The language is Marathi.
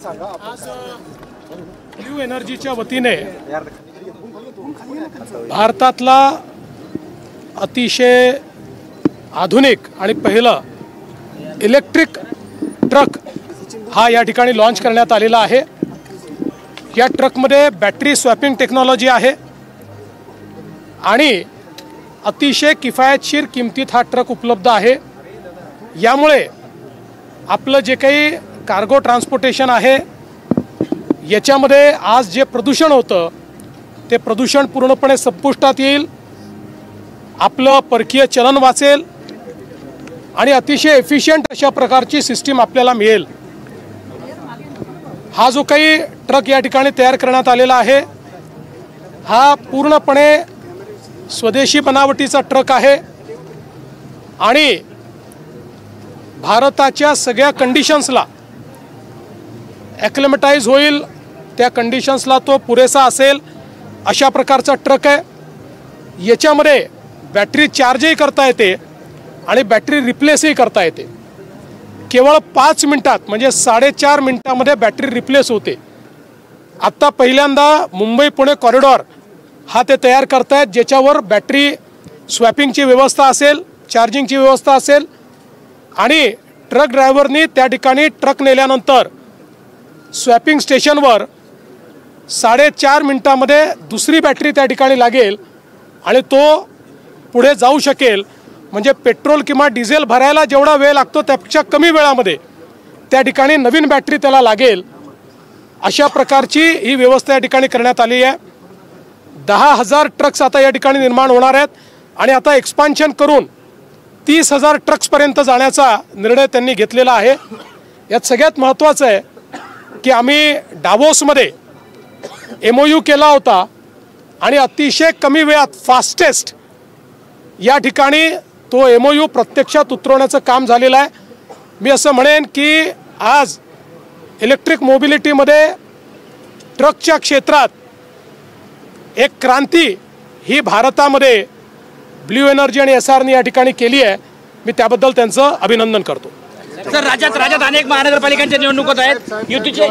आज ब्ल्यू एनर्जीच्या वतीने भारतातला अतिशय आधुनिक आणि पहिलं इलेक्ट्रिक ट्रक हा या ठिकाणी लॉन्च करण्यात आलेला आहे। या ट्रकमध्ये बॅटरी स्वॅपिंग टेक्नॉलॉजी आहे आणि अतिशय किफायतशीर किमतीत हा ट्रक उपलब्ध आहे। यामुळे आपलं जे काही कार्गो ट्रान्सपोर्टेशन आहे याच्यामध्ये आज जे प्रदूषण होतं ते प्रदूषण पूर्णपणे संपुष्टात येईल, आपलं परकीय चलन वाचेल आणि अतिशय एफिशिएंट अशा प्रकारची सिस्टीम आपल्याला मिळेल। हा जो काही ट्रक या ठिकाणी तयार करण्यात आलेला आहे हा पूर्णपणे स्वदेशी बनावटीचा ट्रक आहे आणि भारताच्या सगळ्या कंडिशन्सला ॲक्लिमेटाइज होईल, त्या कंडिशन्सला तो पुरेसा असेल अशा प्रकारचा ट्रक आहे। याच्यामध्ये बॅटरी चार्जही करता येते आणि बॅटरी रिप्लेसही करता येते। केवळ 5 मिनिटात म्हणजे 4.5 मिनिटामध्ये बॅटरी रिप्लेस होते। आत्ता पहिल्यांदा मुंबई पुणे कॉरिडॉर हा ते तयार करतायत, ज्याच्यावर बॅटरी स्वॅपिंगची व्यवस्था असेल, चार्जिंगची व्यवस्था असेल आणि ट्रक ड्रायव्हरनी त्या ठिकाणी ट्रक नेल्यानंतर स्वॅपिंग स्टेशनवर 4.5 मिनिटामध्ये दुसरी बॅटरी त्या ठिकाणी लागेल आणि तो पुढे जाऊ शकेल। म्हणजे पेट्रोल किंवा डिझेल भरायला जेवढा वेळ लागतो त्यापेक्षा कमी वेळामध्ये त्या ठिकाणी नवीन बॅटरी त्याला लागेल। अशा प्रकारची ही व्यवस्था या ठिकाणी करण्यात आली आहे। 10,000 ट्रक्स आता या ठिकाणी निर्माण होणार आहेत आणि आता एक्सपान्शन करून 30,000 ट्रक्सपर्यंत जाण्याचा निर्णय त्यांनी घेतलेला आहे। यात सगळ्यात महत्त्वाचं आहे की आम्ही डावोसमध्ये MOU केला होता आणि अतिशय कमी वेळात फास्टेस्ट या ठिकाणी तो MOU प्रत्यक्षात उतरवण्याचं काम झालेलं आहे। मी असं म्हणेन की आज इलेक्ट्रिक मोबिलिटीमध्ये ट्रकच्या क्षेत्रात एक क्रांती ही भारतामध्ये ब्ल्यू एनर्जी आणि SRने या ठिकाणी केली आहे। मी त्याबद्दल त्यांचं अभिनंदन करतो। सर, राज्यात अनेक महानगरपालिकांच्या निवडणूक होत आहेत, युतीचे